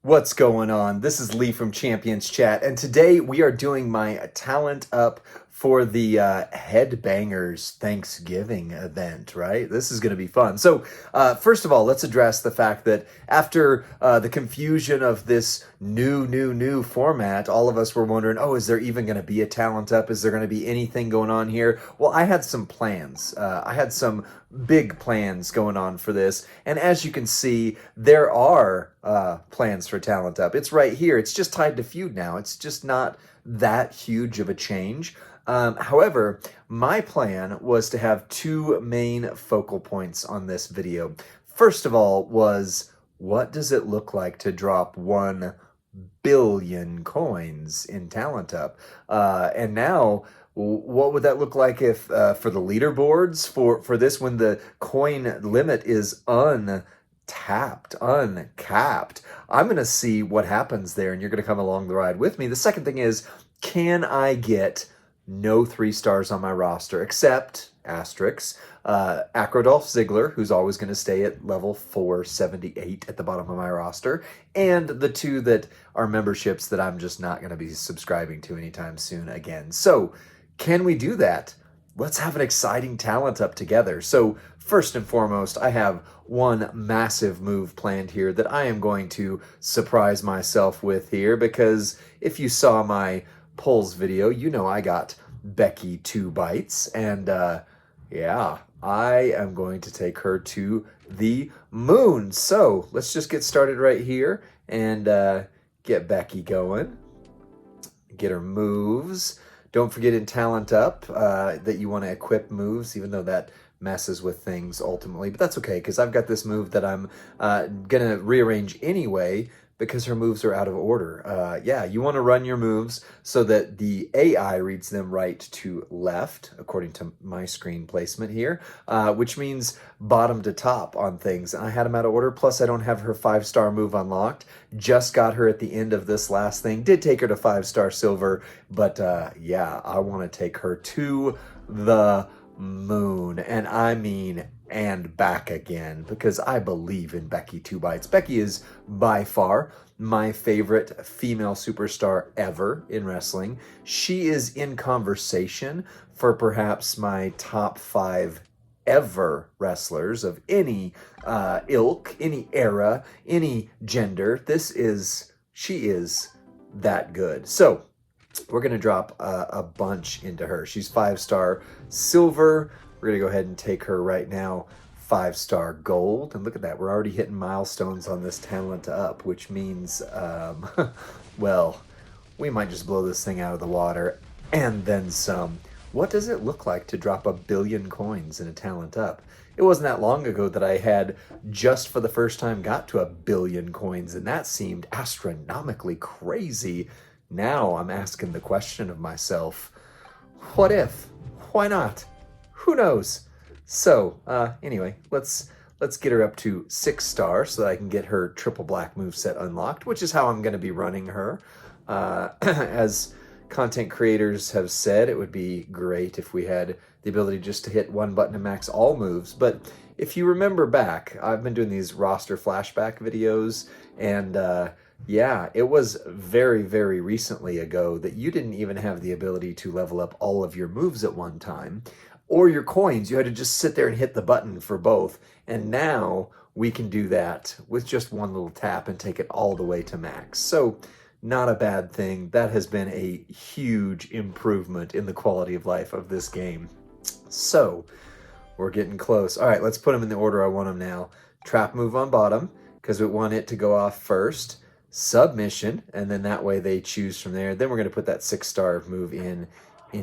What's going on? This is Lee from Champions Chat, and today we are doing my talent up for the Headbangers Thanksgiving event, right? This is going to be fun. So, first of all, let's address the fact that after the confusion of this new format, all of us were wondering, oh, is there even going to be a talent up? Is there going to be anything going on here? Well, I had some plans. I had some big plans going on for this, and as you can see, there are plans for talent up. It's right here. It's just tied to feud now. It's just not that huge of a change. However, my plan was to have two main focal points on this video. First of all was, what does it look like to drop 1 billion coins in talent up? And now, what would that look like if for the leaderboards for this, when the coin limit is uncapped? I'm going to see what happens there, and you're going to come along the ride with me. The second thing is, can I get no 3 stars on my roster except asterisks, Acrodolph Ziggler, who's always going to stay at level 478 at the bottom of my roster, and the 2 that are memberships that I'm just not going to be subscribing to anytime soon again. So, can we do that? Let's have an exciting talent up together. So, first and foremost, I have one massive move planned here that I am going to surprise myself with here, because if you saw my polls video, you know I got Becky 2 bites, and yeah, I am going to take her to the moon. So let's just get started right here and get Becky going, get her moves. Don't forget in talent up that you want to equip moves, even though that messes with things ultimately, but that's okay, because I've got this move that I'm gonna rearrange anyway, because her moves are out of order. Yeah, you want to run your moves so that the AI reads them right to left, according to my screen placement here, which means bottom to top on things. And I had them out of order, plus I don't have her 5-star move unlocked. Just got her at the end of this last thing. Did take her to 5-star silver, but yeah, I want to take her to the moon, and I mean and back again, because I believe in Becky 2 bites. Becky is by far my favorite female superstar ever in wrestling. She is in conversation for perhaps my top 5 ever wrestlers of any ilk, any era, any gender. She is that good. So we're going to drop a bunch into her. She's 5-star silver. We're going to go ahead and take her right now 5-star gold. And look at that. We're already hitting milestones on this talent up, which means, well, we might just blow this thing out of the water and then some. What does it look like to drop 1 billion coins in a talent up? It wasn't that long ago that I had just for the first time got to 1 billion coins, and that seemed astronomically crazy. Now I'm asking the question of myself, what if? Why not? Who knows? So, anyway, let's get her up to 6 stars so that I can get her triple black moveset unlocked, which is how I'm going to be running her. As content creators have said, it would be great if we had the ability just to hit one button and max all moves. But if you remember back, I've been doing these roster flashback videos, and yeah, it was very recently ago that you didn't even have the ability to level up all of your moves at one time, or your coins. You had to just sit there and hit the button for both. And now we can do that with just one little tap and take it all the way to max. So not a bad thing. That has been a huge improvement in the quality of life of this game. So we're getting close. All right, let's put them in the order I want them now. Trap move on bottom, because we want it to go off first. Submission, and then that way they choose from there. Then we're going to put that 6-star move in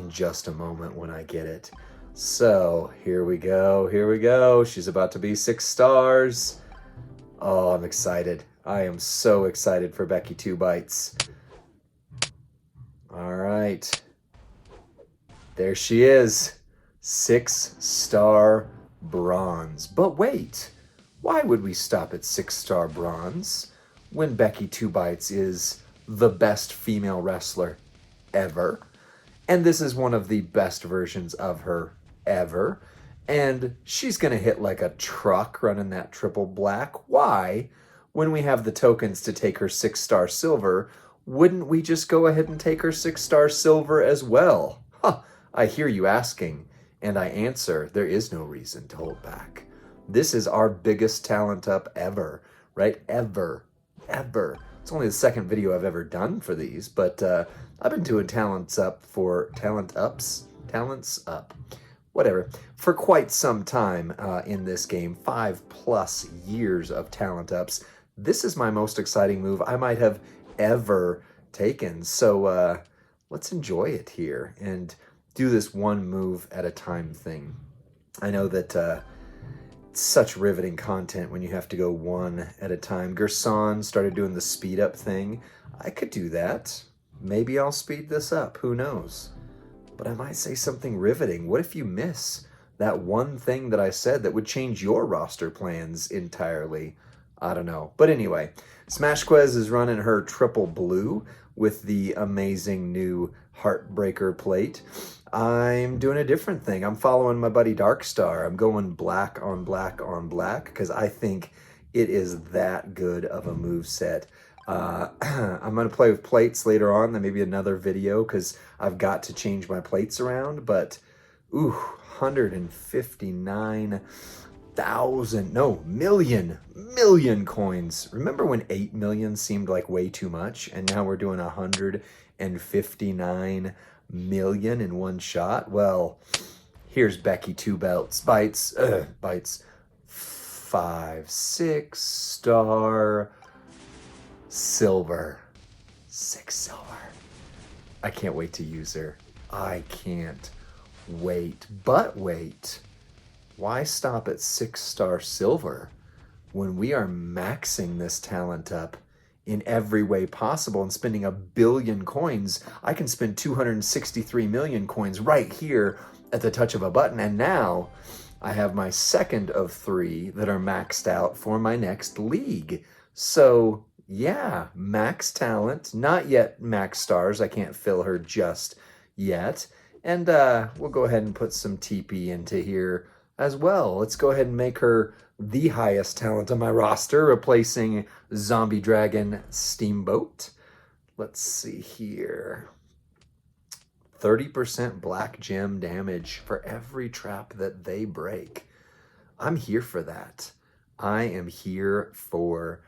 just a moment when I get it. So here we go. She's about to be 6 stars. Oh, I'm excited. I am so excited for Becky 2 bites. All right. There she is. 6-star bronze. But wait, why would we stop at 6-star bronze when Becky 2 bites is the best female wrestler ever? And this is one of the best versions of her ever. And she's going to hit like a truck running that triple black. Why when we have the tokens to take her 6-star silver, wouldn't we just go ahead and take her 6-star silver as well? Huh, I hear you asking, and I answer, there is no reason to hold back. This is our biggest talent up ever, right? Ever. It's only the second video I've ever done for these, but I've been doing talents up, whatever, for quite some time in this game, 5+ years of talent ups. This is my most exciting move I might have ever taken. So let's enjoy it here and do this one move at a time thing. I know that it's such riveting content when you have to go one at a time. Gerson started doing the speed up thing. I could do that. Maybe I'll speed this up, who knows? But I might say something riveting. What if you miss that one thing that I said that would change your roster plans entirely? I don't know. But anyway, Smashquez is running her triple blue with the amazing new Heartbreaker plate. I'm doing a different thing. I'm following my buddy Darkstar. I'm going black on black on black because I think it is that good of a move set. I'm going to play with plates later on, then maybe another video because I've got to change my plates around. But, ooh, 159,000, no, million coins. Remember when 8 million seemed like way too much? And now we're doing 159 million in one shot? Well, here's Becky 2 bites, 5, 6-star silver. 6 silver. I can't wait to use her. I can't wait. But wait. Why stop at 6-star silver when we are maxing this talent up in every way possible and spending 1 billion coins? I can spend 263 million coins right here at the touch of a button. And now I have my second of 3 that are maxed out for my next league. So yeah, max talent, not yet max stars. I can't fill her just yet. And we'll go ahead and put some TP into here as well. Let's go ahead and make her the highest talent on my roster, replacing Zombie Dragon Steamboat. Let's see here. 30% black gem damage for every trap that they break. I'm here for that. I am here for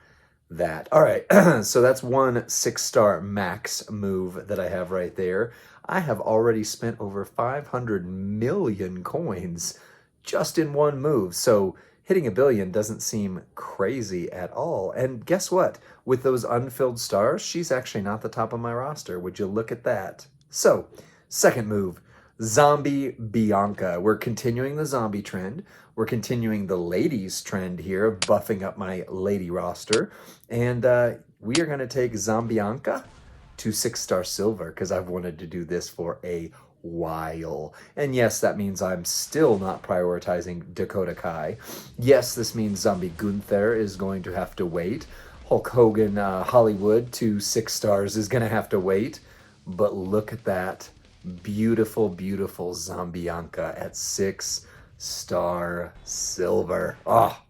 that. All right, so that's one 6-star max move that I have right there. I have already spent over 500 million coins just in one move, so hitting 1 billion doesn't seem crazy at all. And guess what? With those unfilled stars, she's actually not the top of my roster. Would you look at that? So, second move, Zombie Bianca. We're continuing the zombie trend. We're continuing the ladies trend here of buffing up my lady roster. And we are going to take Zombianca to 6-star silver because I've wanted to do this for a while. And yes, that means I'm still not prioritizing Dakota Kai. Yes, this means Zombie Gunther is going to have to wait. Hulk Hogan Hollywood to 6 stars is going to have to wait. But look at that. Beautiful, beautiful Zombianca at 6-star silver. Oh,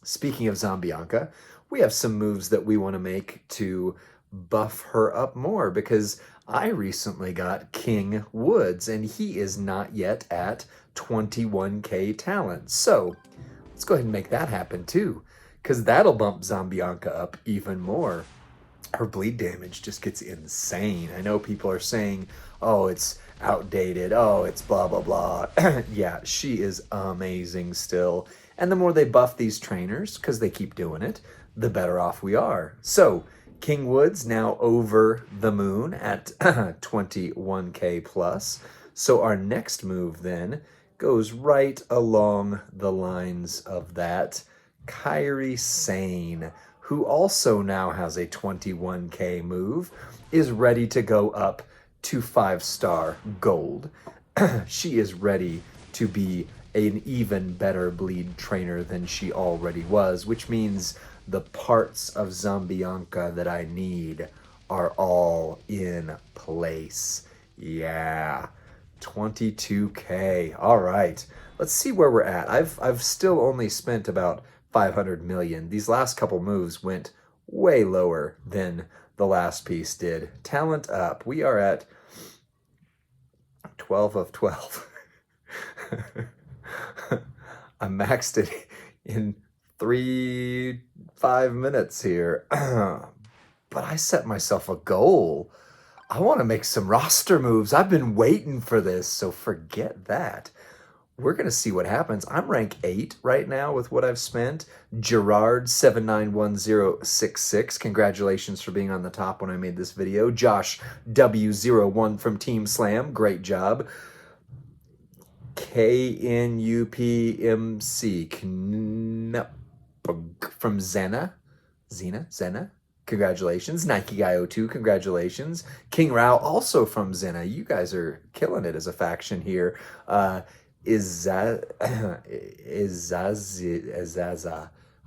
speaking of Zombianca, we have some moves that we want to make to buff her up more because I recently got King Woods and he is not yet at 21k talent. So let's go ahead and make that happen too because that'll bump Zombianca up even more. Her bleed damage just gets insane. I know people are saying, oh, it's outdated. Oh, it's blah, blah, blah. Yeah, she is amazing still. And the more they buff these trainers, because they keep doing it, the better off we are. So, King Woods now over the moon at 21k plus. So our next move then goes right along the lines of that. Kairi Sane, who also now has a 21k move, is ready to go up to 5-star gold. She is ready to be an even better bleed trainer than she already was, which means the parts of Zombianca that I need are all in place. Yeah, 22k. All right, let's see where we're at. I've still only spent about 500 million. These last couple moves went way lower than the last piece did. Talent up. We are at 12 of 12. I maxed it in 5 minutes here. But I set myself a goal. I want to make some roster moves. I've been waiting for this, so forget that. We're going to see what happens. I'm rank 8 right now with what I've spent. Gerard791066, congratulations for being on the top when I made this video. Josh W01 from Team Slam, great job. KNUPMC from Zena, congratulations. Nike Guy 02, congratulations. King Rao, also from Zena. You guys are killing it as a faction here. Izaza.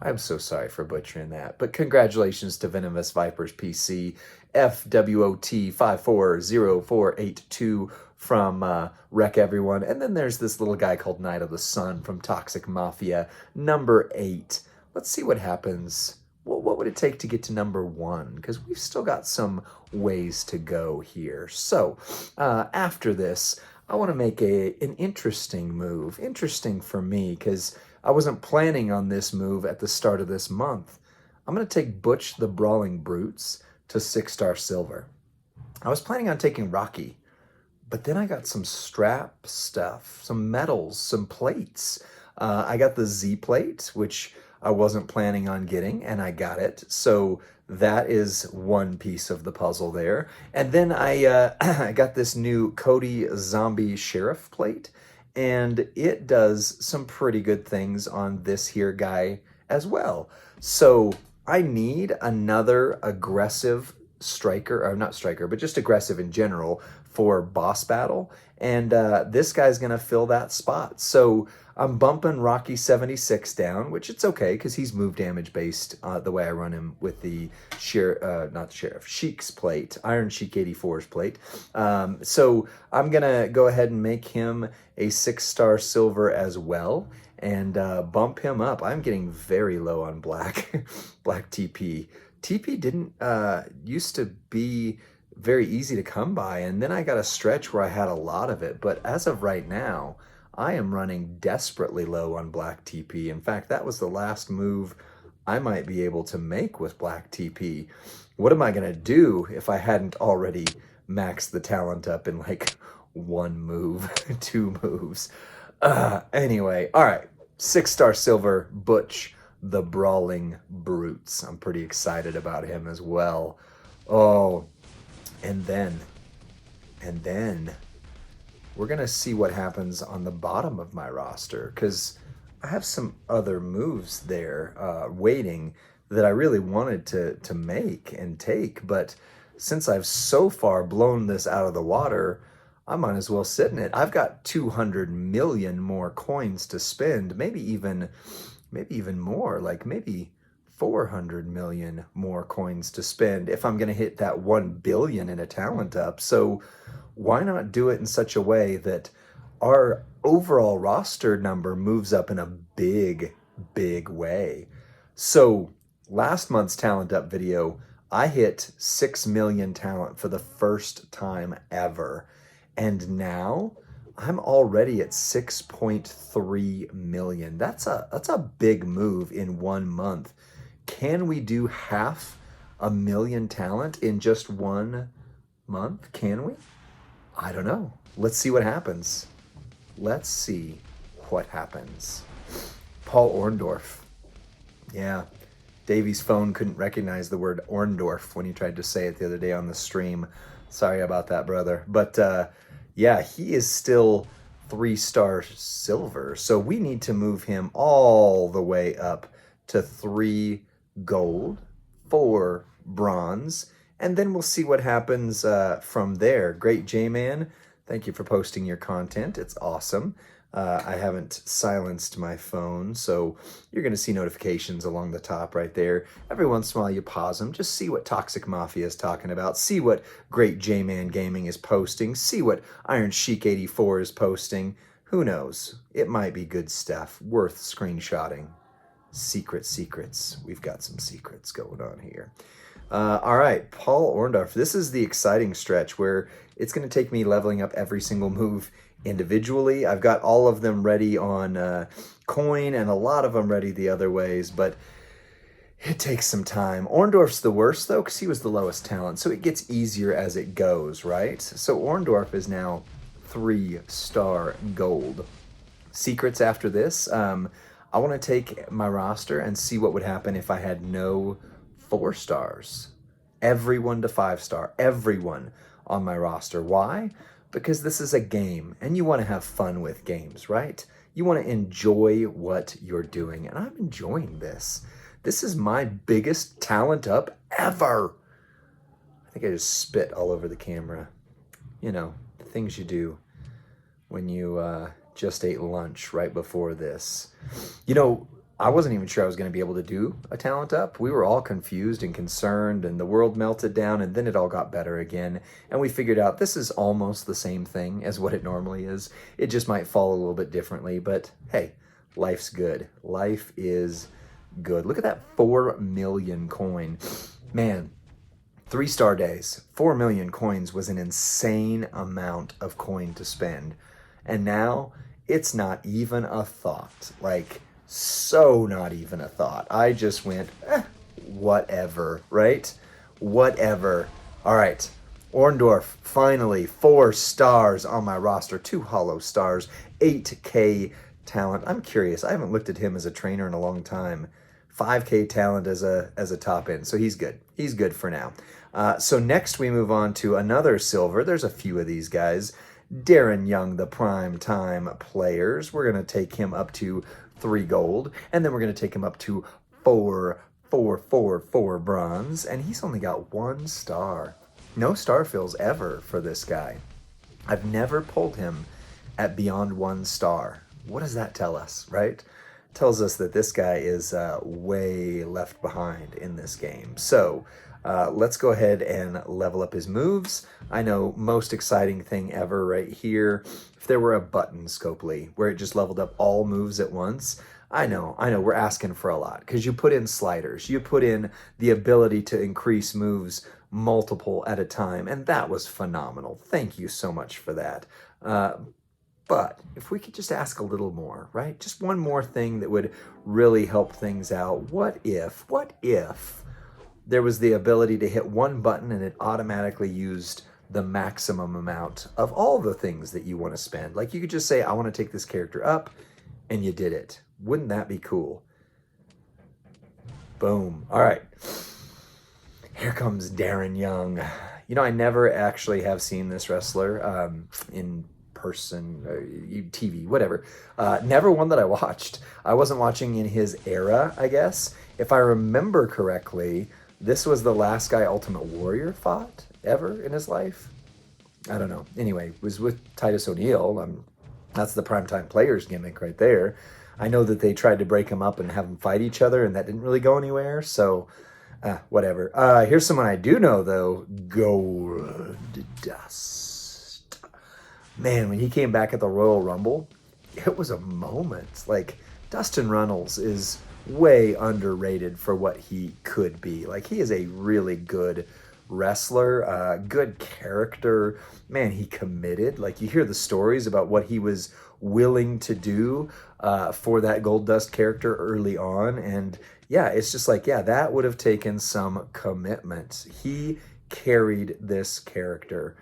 I'm so sorry for butchering that. But congratulations to Venomous Vipers PC. FWOT 540482 from Wreck Everyone. And then there's this little guy called Night of the Sun from Toxic Mafia, number 8. Let's see what happens. What would it take to get to number 1? Because we've still got some ways to go here. So after this, I want to make an interesting move. Interesting for me, because I wasn't planning on this move at the start of this month. I'm going to take Butch the Brawling Brutes to 6-star silver. I was planning on taking Rocky, but then I got some strap stuff, some medals, some plates. I got the Z plate, which I wasn't planning on getting, and I got it. So that is one piece of the puzzle there. And then I I got this new Cody Zombie Sheriff plate, and it does some pretty good things on this here guy as well. So I need another aggressive striker, or not striker, but just aggressive in general for boss battle. And this guy's going to fill that spot. So I'm bumping Rocky 76 down, which it's okay because he's move damage based the way I run him with the Sheik's plate, Iron Sheik 84's plate. So I'm going to go ahead and make him a 6-star silver as well and bump him up. I'm getting very low on black TP. TP didn't used to be very easy to come by, and then I got a stretch where I had a lot of it. But as of right now, I am running desperately low on black TP. In fact, that was the last move I might be able to make with black TP. What am I going to do if I hadn't already maxed the talent up in like 1 move, 2 moves? Anyway, all right, 6-star silver, Butch the Brawling Brutes. I'm pretty excited about him as well. Oh, and then we're going to see what happens on the bottom of my roster, because I have some other moves there waiting that I really wanted to make and take. But since I've so far blown this out of the water, I might as well sit in it. I've got 200 million more coins to spend, maybe even more, like maybe 400 million more coins to spend if I'm going to hit that 1 billion in a talent up. So why not do it in such a way that our overall roster number moves up in a big way? So last month's talent up video, I hit 6 million talent for the first time ever. And now I'm already at 6.3 million. That's a big move in 1 month. Can we do 500,000 talent in just 1 month? Can we? I don't know. Let's see what happens. Let's see what happens. Paul Orndorff. Yeah. Davey's phone couldn't recognize the word Orndorff when he tried to say it the other day on the stream. Sorry about that, brother. But yeah, he is still 3-star silver. So we need to move him all the way up to 3 gold, 4 bronze, and then we'll see what happens from there. Great J-Man, thank you for posting your content. It's awesome. I haven't silenced my phone, so you're going to see notifications along the top right there. Every once in a while you pause them, just see what Toxic Mafia is talking about, see what Great J-Man Gaming is posting, see what Iron Sheik 84 is posting. Who knows? It might be good stuff, worth screenshotting. secrets. We've got some secrets going on here. All right, Paul Orndorff. This is the exciting stretch where it's going to take me leveling up every single move individually. I've got all of them ready on coin and a lot of them ready the other ways, but it takes some time. Orndorff's the worst, though, because he was the lowest talent, so it gets easier as it goes, right? So Orndorff is now 3-star gold. Secrets after this. I want to take my roster and see what would happen if I had no 4 stars. Everyone to 5-star. Everyone on my roster. Why? Because this is a game, and you want to have fun with games, right? You want to enjoy what you're doing, and I'm enjoying this. This is my biggest talent up ever. I think I just spit all over the camera. You know, the things you do when you just ate lunch right before this. You know, I wasn't even sure I was going to be able to do a talent up. We were all confused and concerned, and the world melted down, and then it all got better again. And we figured out this is almost the same thing as what it normally is. It just might fall a little bit differently, but hey, life's good. Life is good. Look at that 4 million coin. Man, 3-star days, 4 million coins was an insane amount of coin to spend. And now it's not even a thought. Like, so not even a thought. I just went, whatever, right? Whatever. All right. Orndorff, finally, 4 stars on my roster, 2 hollow stars, 8K talent. I'm curious. I haven't looked at him as a trainer in a long time. 5K talent as a top end. So he's good. He's good for now. So next we move on to another silver. There's a few of these guys. Darren Young, the prime time players. We're going to take him up to 3 gold, and then we're going to take him up to 4 bronze, and he's only got 1 star. No star fills ever for this guy. I've never pulled him at beyond 1 star. What does that tell us, right? Tells us that this guy is way left behind in this game. So let's go ahead and level up his moves. I know, most exciting thing ever right here. If there were a button, Scopely, where it just leveled up all moves at once, I know, we're asking for a lot. Because you put in sliders, you put in the ability to increase moves multiple at a time, and that was phenomenal. Thank you so much for that. But if we could just ask a little more, right? Just one more thing that would really help things out. What if there was the ability to hit one button and it automatically used the maximum amount of all the things that you want to spend? Like, you could just say, I want to take this character up, and you did it. Wouldn't that be cool? Boom. All right. Here comes Darren Young. You know, I never actually have seen this wrestler in person, TV, whatever. Never one that I watched. I wasn't watching in his era, I guess. If I remember correctly, this was the last guy Ultimate Warrior fought ever in his life. I don't know. Anyway, it was with Titus O'Neil. That's the primetime players gimmick right there. I know that they tried to break him up and have them fight each other, and that didn't really go anywhere, so whatever. Here's someone I do know, though. Gold Dust. Man, when he came back at the Royal Rumble, it was a moment. Like, Dustin Runnels is way underrated for what he could be. Like, he is a really good wrestler, good character. Man, he committed. Like, you hear the stories about what he was willing to do for that Gold Dust character early on, and yeah, it's just like, yeah, that would have taken some commitment. He carried this character.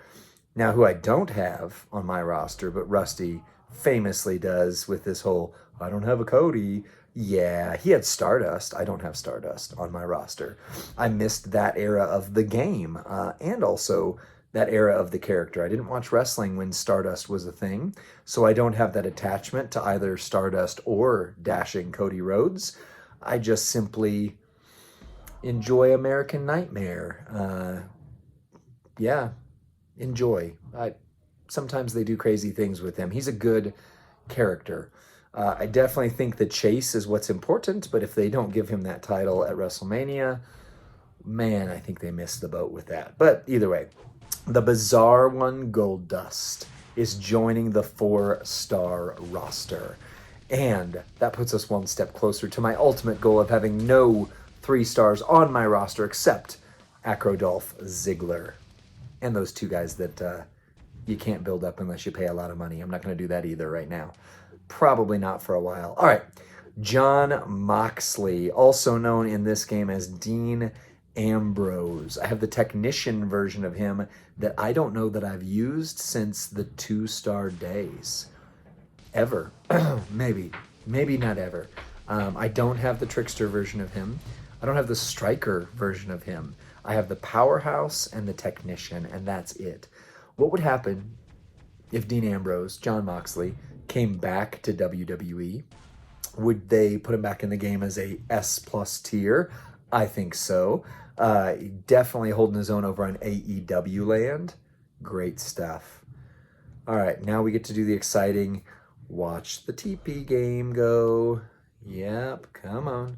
Now, who I don't have on my roster, but Rusty famously does with this whole, I don't have a Cody. Yeah, he had Stardust. I don't have Stardust on my roster. I missed that era of the game, and also that era of the character. I didn't watch wrestling when Stardust was a thing, so I don't have that attachment to either Stardust or Dashing Cody Rhodes. I just simply enjoy American Nightmare. Yeah, enjoy. Sometimes they do crazy things with him. He's a good character. I definitely think the chase is what's important, but if they don't give him that title at WrestleMania, man, I think they missed the boat with that. But either way, the bizarre one, Gold Dust, is joining the 4-star roster. And that puts us one step closer to my ultimate goal of having no 3 stars on my roster except Acrodolph Ziggler. And those 2 guys that you can't build up unless you pay a lot of money. I'm not going to do that either right now. Probably not for a while. All right. Jon Moxley, also known in this game as Dean Ambrose. I have the technician version of him that I don't know that I've used since the 2-star days. Ever. Maybe not ever. I don't have the trickster version of him. I don't have the striker version of him. I have the powerhouse and the technician, and that's it. What would happen if Dean Ambrose, Jon Moxley, came back to WWE? Would they put him back in the game as a S+ tier? I think so. Definitely holding his own over on AEW land. Great stuff. All right, now we get to do the exciting watch the TP game go. Yep, come on.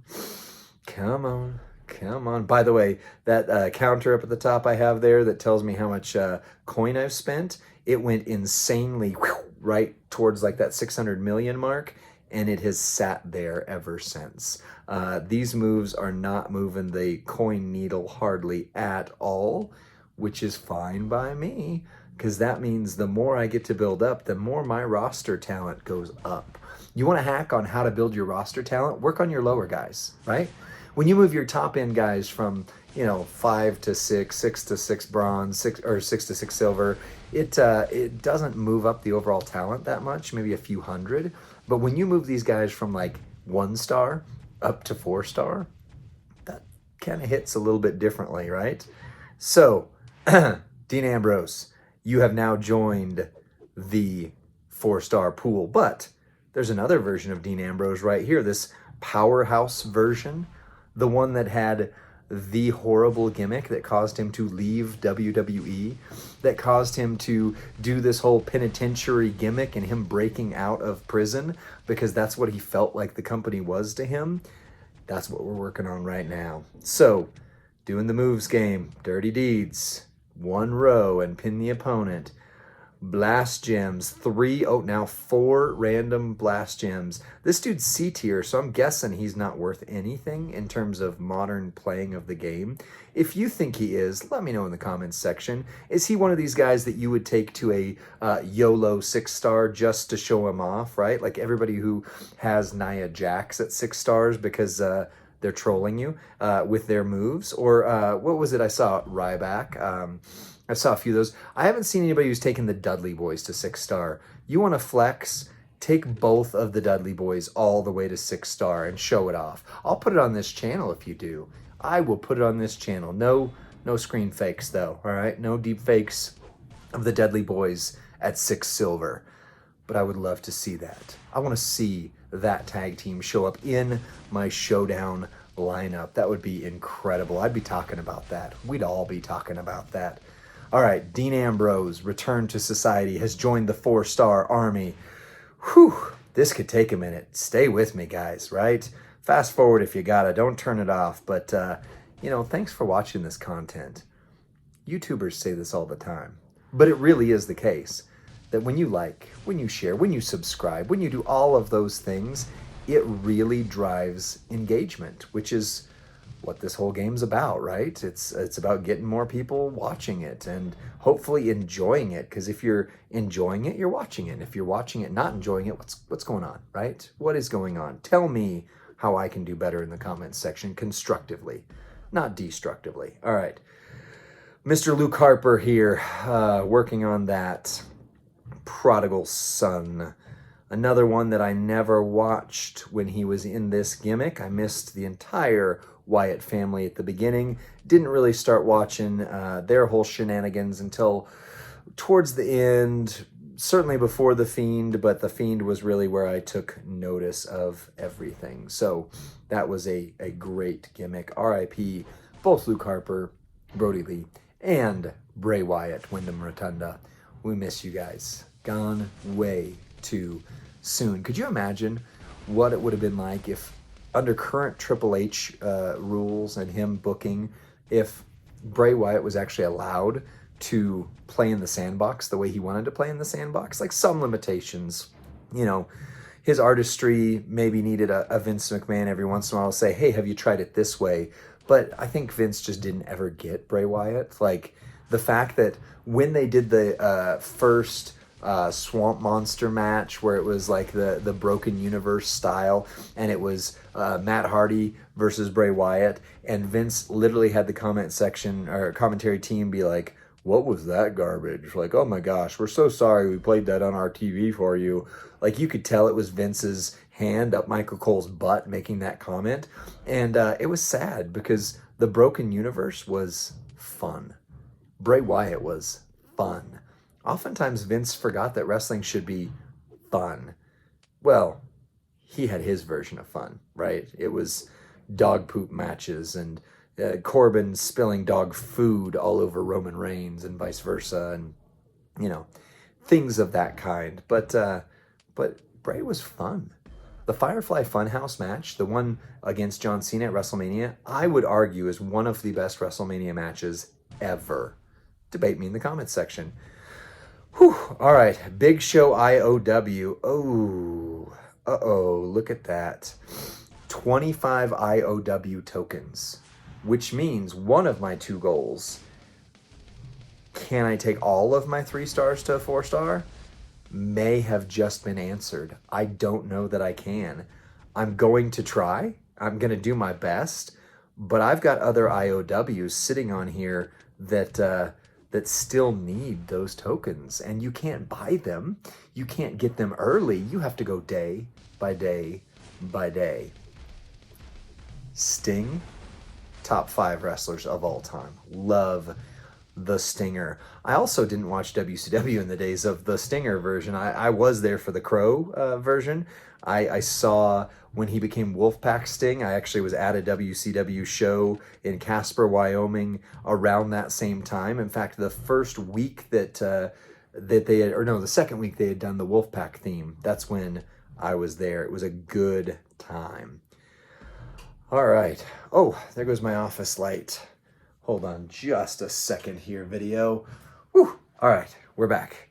Come on. Come on. By the way, that counter up at the top I have there that tells me how much coin I've spent, it went insanely right towards like that 600 million mark, and it has sat there ever since. These moves are not moving the coin needle hardly at all, which is fine by me, because that means the more I get to build up, the more my roster talent goes up. You want to hack on how to build your roster talent? Work on your lower guys, right? When you move your top end guys from 5 to 6, 6 to 6 bronze, 6 to 6 silver, it doesn't move up the overall talent that much, maybe a few hundred. But when you move these guys from like 1 star up to 4 star, that kind of hits a little bit differently, right? So, Dean Ambrose, you have now joined the 4-star pool, but there's another version of Dean Ambrose right here, this powerhouse version, the one that had the horrible gimmick that caused him to leave WWE, that caused him to do this whole penitentiary gimmick and him breaking out of prison because that's what he felt like the company was to him. That's what we're working on right now. So, doing the moves game, dirty deeds, 1 row and pin the opponent. Blast gems, 4 random blast gems. This dude's C tier, so I'm guessing he's not worth anything in terms of modern playing of the game. If you think he is, let me know in the comments section. Is he one of these guys that you would take to a YOLO 6-star just to show him off, right? Like everybody who has Nia Jax at 6 stars because they're trolling you with their moves? Or what was it I saw? Ryback. I saw a few of those. I haven't seen anybody who's taken the Dudley Boys to 6-star. You want to flex? Take both of the Dudley Boys all the way to 6-star and show it off. I'll put it on this channel if you do. I will put it on this channel. No screen fakes though, all right? No deep fakes of the Dudley Boys at 6 silver. But I would love to see that. I want to see that tag team show up in my showdown lineup. That would be incredible. I'd be talking about that. We'd all be talking about that. All right, Dean Ambrose, return to society, has joined the 4-star army. Whew, this could take a minute. Stay with me, guys, right? Fast forward if you gotta. Don't turn it off. But, thanks for watching this content. YouTubers say this all the time. But it really is the case that when you like, when you share, when you subscribe, when you do all of those things, it really drives engagement, which is what this whole game's about, right? It's about getting more people watching it and hopefully enjoying it, because if you're enjoying it, you're watching it. If you're watching it, not enjoying it, what's going on, right? What is going on? Tell me how I can do better in the comments section constructively, not destructively. All right. Mr. Luke Harper here, working on that Prodigal Son. Another one that I never watched when he was in this gimmick. I missed the entire Wyatt family at the beginning. Didn't really start watching their whole shenanigans until towards the end, certainly before The Fiend, but The Fiend was really where I took notice of everything. So that was a great gimmick. RIP, both Luke Harper, Brody Lee, and Bray Wyatt, Wyndham Rotunda. We miss you guys. Gone way too soon. Could you imagine what it would have been like if, under current Triple H rules and him booking, if Bray Wyatt was actually allowed to play in the sandbox the way he wanted to play in the sandbox? Like some limitations, his artistry maybe needed a Vince McMahon every once in a while to say, hey, have you tried it this way? But I think Vince just didn't ever get Bray Wyatt. Like, the fact that when they did the first Swamp Monster match, where it was like the Broken Universe style, and it was Matt Hardy versus Bray Wyatt, and Vince literally had the comment section or commentary team be like, what was that garbage? Like, oh my gosh, we're so sorry we played that on our TV for you. Like, you could tell it was Vince's hand up Michael Cole's butt making that comment. And it was sad because the Broken Universe was fun. Bray Wyatt was fun. Oftentimes Vince forgot that wrestling should be fun. Well, he had his version of fun, right? It was dog poop matches and Corbin spilling dog food all over Roman Reigns and vice versa, and you know, things of that kind. But Bray was fun. The Firefly Funhouse match, the one against John Cena at WrestleMania, I would argue is one of the best WrestleMania matches ever. Debate me in the comments section. Whew. All right, Big Show IOW. Oh, look at that. 25 IOW tokens, which means one of my two goals. Can I take all of my 3 stars to a 4-star? May have just been answered. I don't know that I can. I'm going to try. I'm going to do my best. But I've got other IOWs sitting on here that still need those tokens. And you can't buy them. You can't get them early. You have to go day by day by day. Sting, top 5 wrestlers of all time. Love the Stinger. I also didn't watch WCW in the days of the Stinger version. I was there for the Crow version. I saw when he became Wolfpack Sting. I actually was at a WCW show in Casper, Wyoming around that same time. In fact, the first week that they had, or no, the second week they had done the Wolfpack theme, that's when I was there. It was a good time. All right. Oh, there goes my office light. Hold on just a second here, video. Whew. All right, we're back.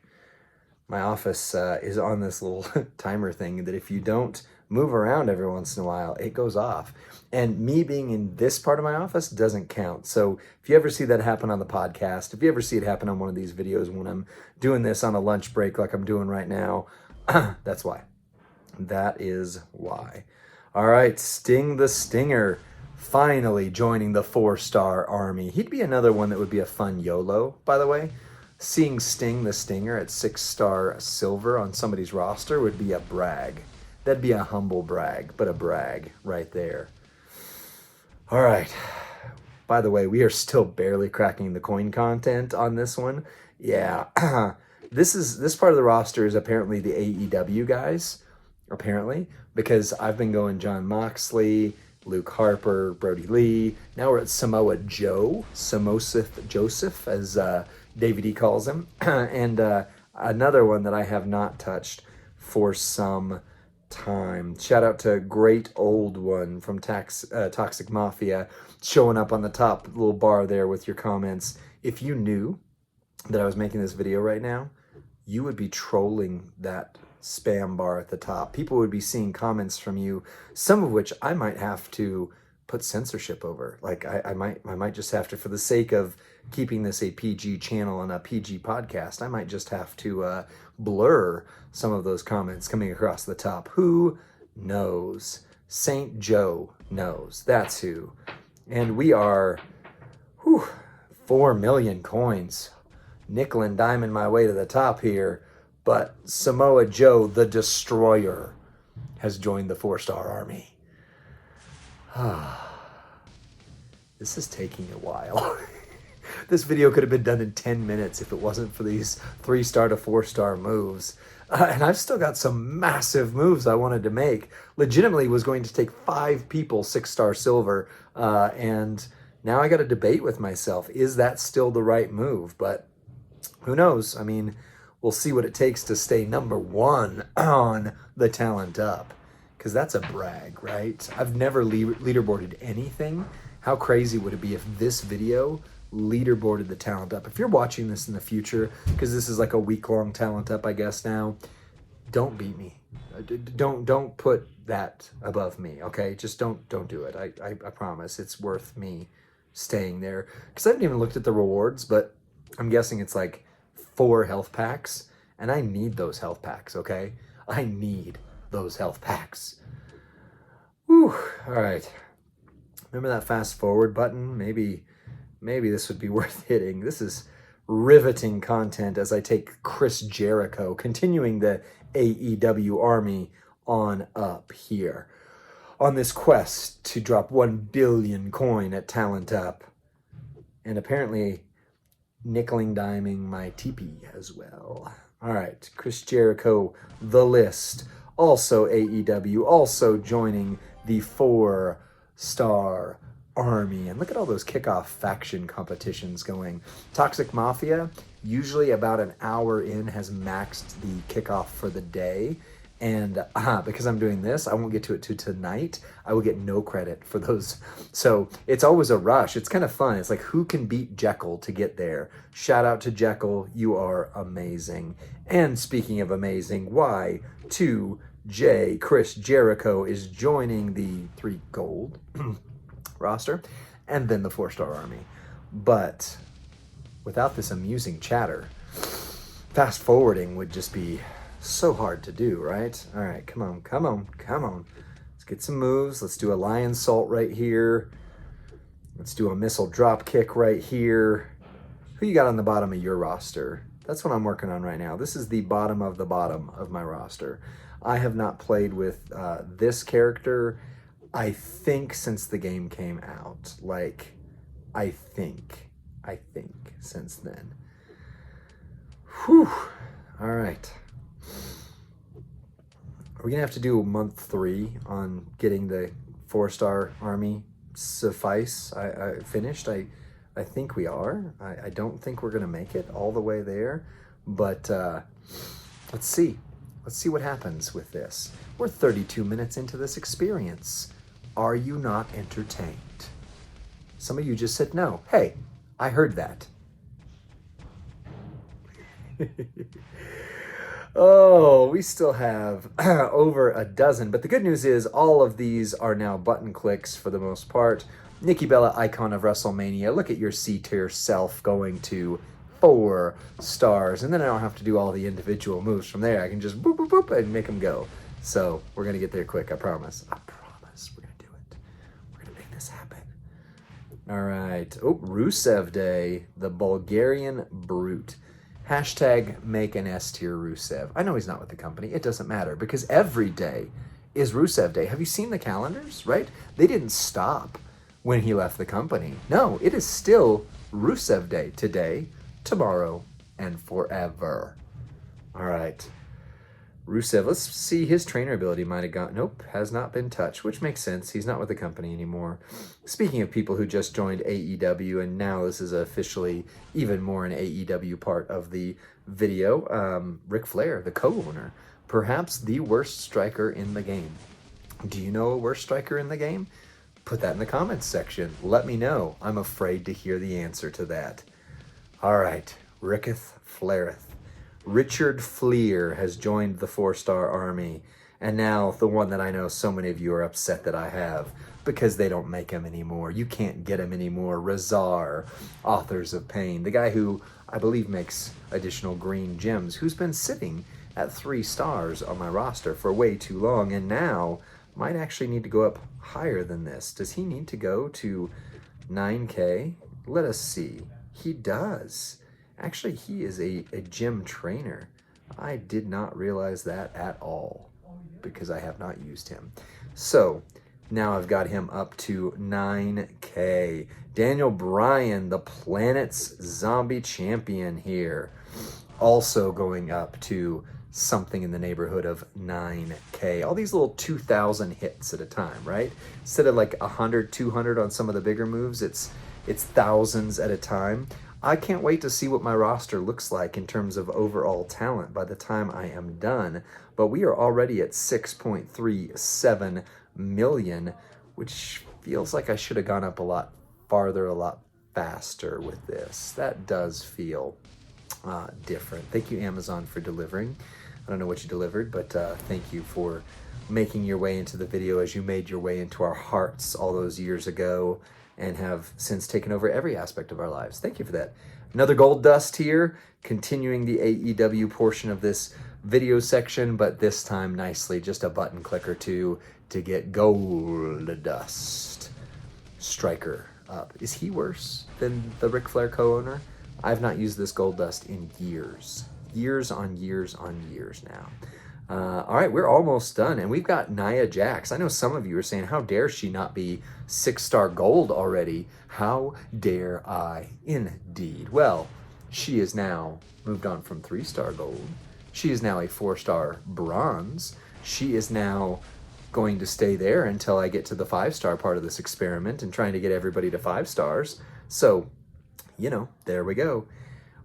My office is on this little timer thing that if you don't move around every once in a while, it goes off. And me being in this part of my office doesn't count. So if you ever see that happen on the podcast, if you ever see it happen on one of these videos when I'm doing this on a lunch break like I'm doing right now, that's why. That is why. All right, Sting the Stinger finally joining the 4-star army. He'd be another one that would be a fun YOLO, by the way. Seeing Sting the Stinger at 6-star silver on somebody's roster would be a brag. That'd be a humble brag, but a brag right there. All right. By the way, we are still barely cracking the coin content on this one. Yeah. This part of the roster is apparently the AEW guys. Apparently, because I've been going John Moxley, Luke Harper, Brody Lee. Now we're at Samoa Joe, Samosith Joseph, as David E calls him, and another one that I have not touched for some time. Shout out to Great Old One from Toxic Mafia, showing up on the top little bar there with your comments. If you knew that I was making this video right now, you would be trolling that spam bar at the top. People would be seeing comments from you, some of which I might have to put censorship over. Like I might just have to, for the sake of keeping this a PG channel and a PG podcast, I might just have to blur some of those comments coming across the top. Who knows? Saint Joe knows. That's who. And we are 4 million coins. Nickel and diming my way to the top here. But Samoa Joe, the Destroyer, has joined the 4-star army. This is taking a while. This video could have been done in 10 minutes if it wasn't for these 3-star to 4-star moves. And I've still got some massive moves I wanted to make. Legitimately was going to take 5 people 6-star silver. And now I got to debate with myself. Is that still the right move? But who knows? I mean, we'll see what it takes to stay number 1 on the Talent Up. Because that's a brag, right? I've never leaderboarded anything. How crazy would it be if this video leaderboarded the Talent Up? If you're watching this in the future, because this is like a week-long Talent Up, I guess now, don't beat me. Don't put that above me, okay? Just don't do it. I promise it's worth me staying there, because I haven't even looked at the rewards, but I'm guessing it's like 4 health packs, and I need those health packs, okay? I need those health packs. Whew. All right. Remember that fast forward button? Maybe this would be worth hitting. This is riveting content as I take Chris Jericho, continuing the AEW army on up here on this quest to drop 1 billion coin at Talent Up, and apparently nickeling diming my TP as well. All right, Chris Jericho, the list, also AEW, also joining the 4-star army. And look at all those kickoff faction competitions going. Toxic Mafia, usually about an hour in, has maxed the kickoff for the day. And because I'm doing this, I won't get to it to tonight. I will get no credit for those. So it's always a rush. It's kind of fun. It's like, who can beat Jekyll to get there? Shout out to Jekyll. You are amazing. And speaking of amazing, Y2J Chris Jericho is joining the 3 gold roster, and then the 4-star army. But without this amusing chatter, fast forwarding would just be so hard to do, right? All right, come on. Let's get some moves. Let's do a lion salt right here. Let's do a missile drop kick right here. Who you got on the bottom of your roster? That's what I'm working on right now. This is the bottom of my roster. I have not played with this character, I think, since the game came out. Like, I think since then. Whew. All right. Are we gonna have to do month 3 on getting the 4-star army suffice? I finished. I think we are. I don't think we're gonna make it all the way there, but let's see. Let's see what happens with this. We're 32 minutes into this experience. Are you not entertained? Some of you just said no. Hey, I heard that. Oh, we still have over a dozen, but the good news is all of these are now button clicks for the most part. Nikki Bella, icon of WrestleMania. Look at your C-tier self going to 4 stars, and then I don't have to do all the individual moves from there. I can just boop, boop, boop, and make them go. So we're going to get there quick, I promise. I promise we're going to do it. We're going to make this happen. All right. Oh, Rusev Day, the Bulgarian Brute. Hashtag make an S-tier Rusev. I know he's not with the company. It doesn't matter, because every day is Rusev Day. Have you seen the calendars, right? They didn't stop when he left the company. No, it is still Rusev Day today, tomorrow, and forever. All right. Rusev, let's see, his trainer ability might have gone. Nope, has not been touched, which makes sense. He's not with the company anymore. Speaking of people who just joined AEW, and now this is officially even more an AEW part of the video, Ric Flair, the co-owner, perhaps the worst striker in the game. Do you know a worst striker in the game? Put that in the comments section. Let me know. I'm afraid to hear the answer to that. All right, Ricketh Flaireth. Richard Fleer has joined the 4-star army, and now the one that I know so many of you are upset that I have, because they don't make him anymore. You can't get him anymore. Razar, Authors of Pain, the guy who I believe makes additional green gems, who's been sitting at 3 stars on my roster for way too long, and now might actually need to go up higher than this. Does he need to go to 9K? Let us see. He does. Actually, he is a gym trainer. I did not realize that at all, because I have not used him. So now I've got him up to 9K. Daniel Bryan, the planet's zombie champion here, also going up to something in the neighborhood of 9K. All these little 2,000 hits at a time, right? Instead of like 100, 200 on some of the bigger moves, it's thousands at a time. I can't wait to see what my roster looks like in terms of overall talent by the time I am done. But we are already at 6.37 million, which feels like I should have gone up a lot farther, a lot faster with this. That does feel different. Thank you, Amazon, for delivering. I don't know what you delivered, but thank you for making your way into the video as you made your way into our hearts all those years ago and have since taken over every aspect of our lives. Thank you for that. Another gold dust here, continuing the AEW portion of this video section, but this time nicely, just a button click or two to get gold dust. Striker up. Is he worse than the Ric Flair co-owner? I've not used this gold dust in years. Years on years on years now. All right, we're almost done, and we've got Nia Jax. I know some of you are saying, how dare she not be 6-star gold already? How dare I? Indeed. Well, she is now moved on from 3-star gold. She is now a 4-star bronze. She is now going to stay there until I get to the 5-star part of this experiment and trying to get everybody to 5 stars. So, you know, there we go.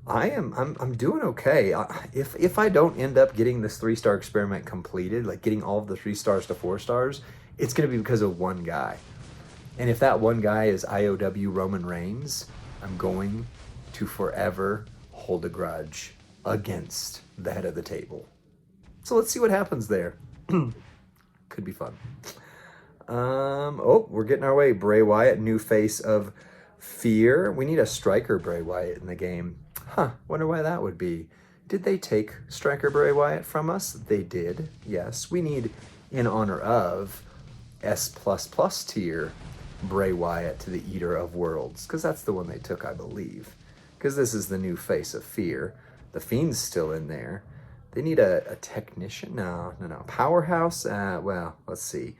I'm doing okay. If I don't end up getting this 3-star experiment completed, like getting all of the 3 stars to 4 stars, it's going to be because of one guy. And if that one guy is IOW Roman Reigns, I'm going to forever hold a grudge against the head of the table. So let's see what happens there. Could be fun. Oh, we're getting our way. Bray Wyatt, new face of fear. We need a striker Bray Wyatt in the game. Huh, wonder why that would be. Did they take striker Bray Wyatt from us? They did, yes. We need, in honor of, S++ tier Bray Wyatt to the Eater of Worlds, because that's the one they took, I believe. Because this is the new face of fear. The Fiend's still in there. They need a technician? No. Powerhouse? Well, let's see.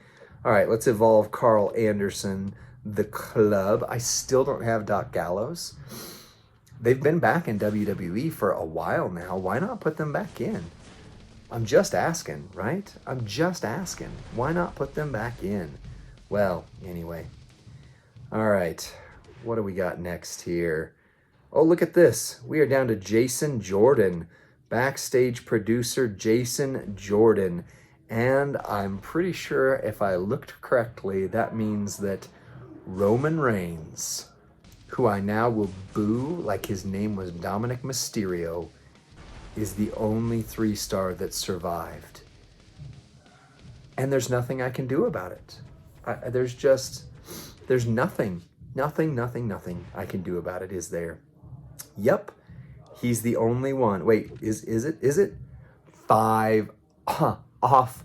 All right, let's evolve Carl Anderson, the Club. I still don't have Doc Gallows. They've been back in WWE for a while now. Why not put them back in? I'm just asking, right? I'm just asking. Why not put them back in? Well, anyway. All right. What do we got next here? Oh, look at this. We are down to Jason Jordan. Backstage producer Jason Jordan. And I'm pretty sure if I looked correctly, that means that Roman Reigns, who I now will boo like his name was Dominic Mysterio, is the only 3-star that survived. And there's nothing I can do about it. There's nothing I can do about it, is there? Yep, he's the only one. Wait, is it? 5, off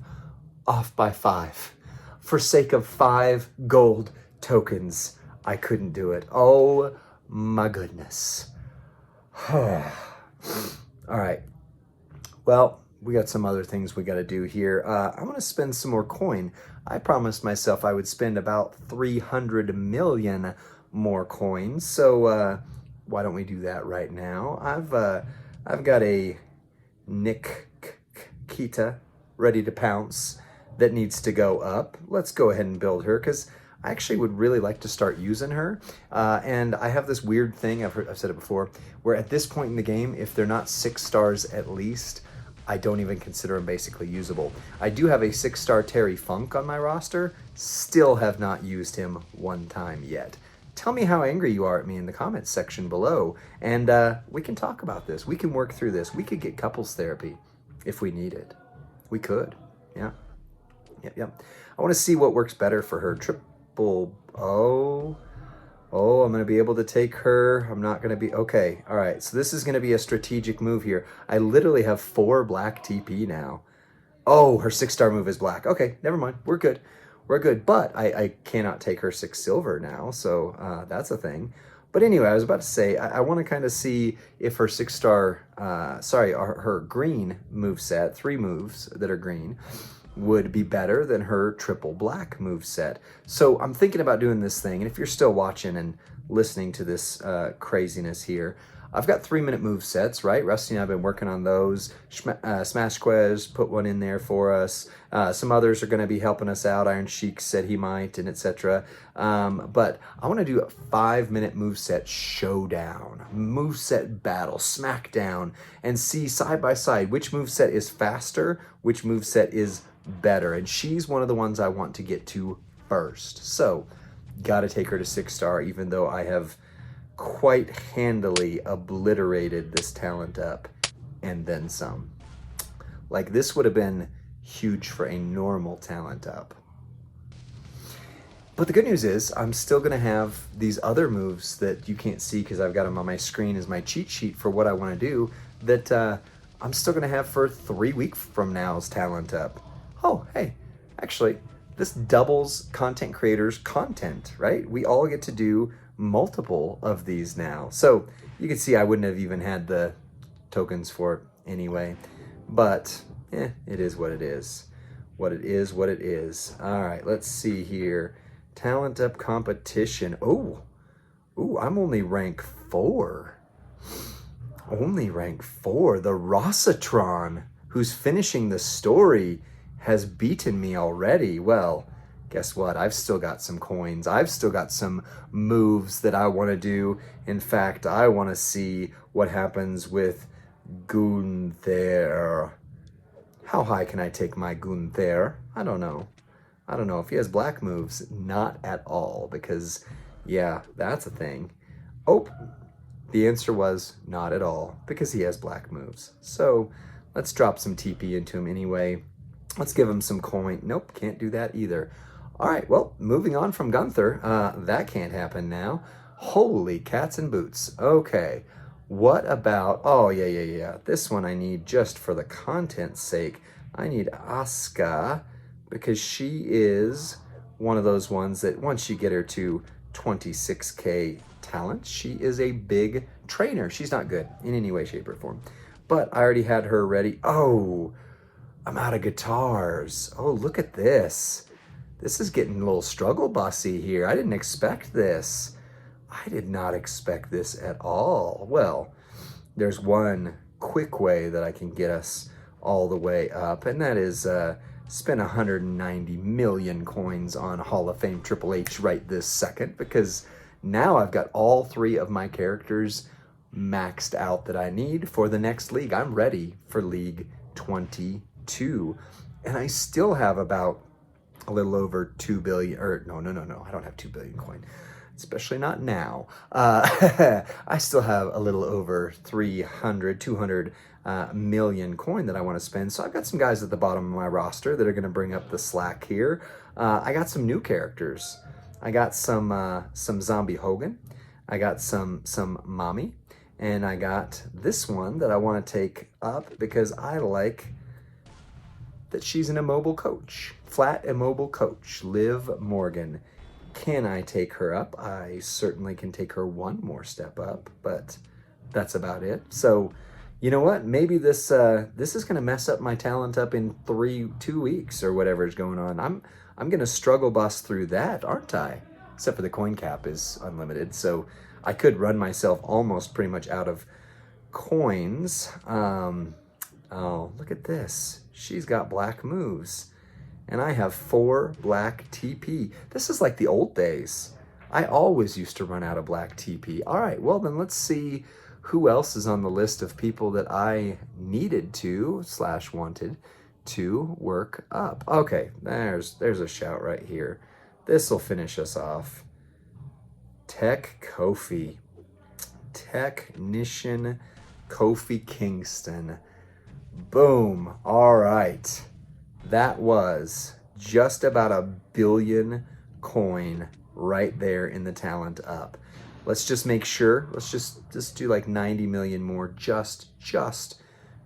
by 5. For sake of 5 gold tokens, I couldn't do it. Oh my goodness. All right. Well, we got some other things we got to do here. I'm going to spend some more coin. I promised myself I would spend about 300 million more coins. So why don't we do that right now? I've got a Nikita ready to pounce that needs to go up. Let's go ahead and build her because I actually would really like to start using her. And I have this weird thing, I've said it before, where at this point in the game, if they're not 6 stars at least, I don't even consider them basically usable. I do have a 6-star Terry Funk on my roster, still have not used him one time yet. Tell me how angry you are at me in the comments section below, and we can talk about this. We can work through this. We could get couples therapy if we need it. We could, yeah. Yep. I want to see what works better for her. Oh, I'm going to be able to take her. I'm not going to be... Okay, all right. So this is going to be a strategic move here. I literally have 4 black TP now. Oh, her 6-star move is black. Okay, never mind. We're good. But I cannot take her 6 silver now, so that's a thing. But anyway, I was about to say, I want to kind of see if her 6-star... her green moveset, 3 moves that are green, would be better than her triple black moveset. So I'm thinking about doing this thing, and if you're still watching and listening to this craziness here, I've got 3-minute movesets, right? Rusty and I have been working on those. Smash Quez put one in there for us. Some others are going to be helping us out. Iron Sheik said he might, and etc. But I want to do a 5-minute moveset showdown, moveset battle, smackdown, and see side by side which moveset is faster, which moveset is better. And she's one of the ones I want to get to first. So, got to take her to 6-star, even though I have quite handily obliterated this talent up and then some. Like, this would have been huge for a normal talent up. But the good news is I'm still going to have these other moves that you can't see because I've got them on my screen as my cheat sheet for what I want to do that I'm still going to have for 3 weeks from now's talent up. Oh, hey, actually, this doubles content creators' content, right? We all get to do multiple of these now. So you can see I wouldn't have even had the tokens for it anyway. But it is what it is. What it is, what it is. All right, let's see here. Talent up competition. Oh, I'm only rank 4. Only rank 4. The Rossitron, who's finishing the story, has beaten me already. Well, guess what? I've still got some coins. I've still got some moves that I want to do. In fact, I want to see what happens with Gunther. How high can I take my Gunther? I don't know. I don't know if he has black moves. Not at all, because, yeah, that's a thing. Oh, the answer was not at all, because he has black moves. So let's drop some TP into him anyway. Let's give him some coin. Nope, can't do that either. All right, well, moving on from Gunther. That can't happen now. Holy cats and boots. Okay, what about... Oh, yeah. This one I need just for the content's sake. I need Asuka, because she is one of those ones that once you get her to 26K talent, she is a big trainer. She's not good in any way, shape, or form. But I already had her ready. Oh, I'm out of guitars. Oh, look at this. This is getting a little struggle bussy here. I didn't expect this. I did not expect this at all. Well, there's one quick way that I can get us all the way up, and that is spend 190 million coins on Hall of Fame Triple H right this second, because now I've got all 3 of my characters maxed out that I need for the next league. I'm ready for League 22, and I still have about a little over 2 billion, or no, I don't have 2 billion coin, especially not now. I still have a little over 200 million coin that I want to spend. So I've got some guys at the bottom of my roster that are going to bring up the slack here. I got some new characters. I got some Zombie Hogan. I got some Mommy. And I got this one that I want to take up because I like that she's an immobile coach. Flat immobile coach. Liv Morgan. Can I take her up? I certainly can take her one more step up, but that's about it. So, you know what? Maybe this is going to mess up my talent up in 2 weeks or whatever is going on. I'm going to struggle bus through that, aren't I? Except for the coin cap is unlimited, so I could run myself almost pretty much out of coins. Oh, look at this. She's got black moves. And I have 4 black TP. This is like the old days. I always used to run out of black TP. All right, well then let's see who else is on the list of people that I needed to / wanted to work up. Okay, there's a shout right here. This'll finish us off. Tech Kofi. Technician Kofi Kingston. Boom. All right. That was just about 1 billion coin right there in the talent up. Let's just make sure. Let's just do like 90 million more just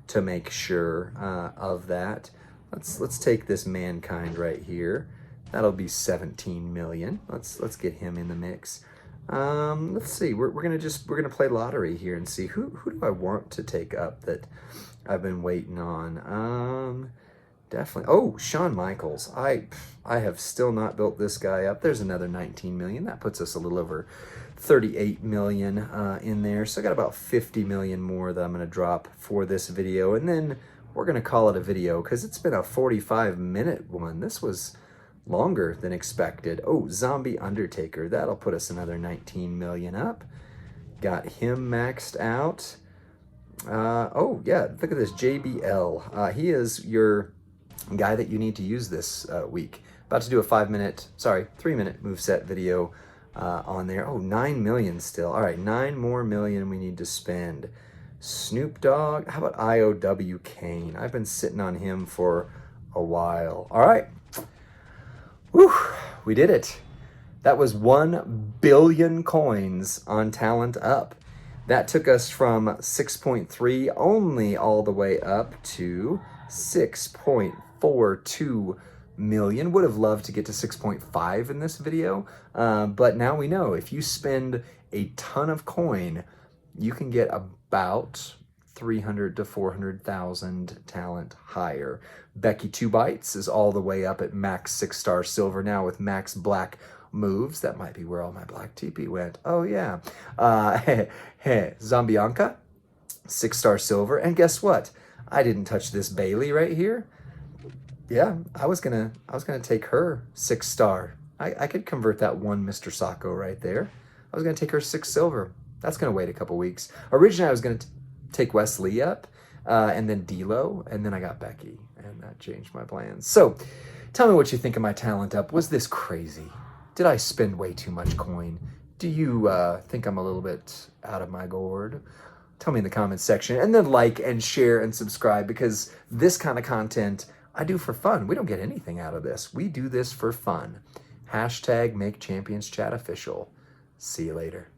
to make sure of that. Let's take this Mankind right here. That'll be 17 million. Let's get him in the mix. Let's see. We're gonna play lottery here and see who do I want to take up that I've been waiting on. Definitely. Oh, Shawn Michaels. I have still not built this guy up. There's another 19 million. That puts us a little over 38 million in there. So I got about 50 million more that I'm going to drop for this video. And then we're going to call it a video because it's been a 45-minute one. This was longer than expected. Oh, Zombie Undertaker. That'll put us another 19 million up. Got him maxed out. Oh, yeah. Look at this. JBL. He is your guy that you need to use this week. About to do a 3-minute moveset video on there. Oh, 9 million still. All right, 9 more million we need to spend. Snoop Dogg. How about IOW Kane? I've been sitting on him for a while. All right. Whew, we did it. That was 1 billion coins on Talent Up. That took us from 6.3 only all the way up to 6.42 million. Would have loved to get to 6.5 in this video, but now we know if you spend a ton of coin, you can get about 300 to 400,000 talent higher. Becky 2 Bites is all the way up at max 6-star silver now with max black moves. That might be where all my black TP went. Oh yeah. Bianca, 6-star silver. And guess what? I didn't touch this Bailey right here. Yeah, I was gonna take her 6-star. I could convert that one Mr. Sacco right there. I was gonna take her 6 silver. That's gonna wait a couple weeks. Originally I was gonna take Wesley up, and then D'Lo, and then I got Becky, and that changed my plans. So, tell me what you think of my Talent Up. Was this crazy? Did I spend way too much coin? Do you think I'm a little bit out of my gourd? Tell me in the comments section, and then like and share and subscribe, because this kind of content I do for fun. We don't get anything out of this. We do this for fun. # Make Champions Chat official. See you later.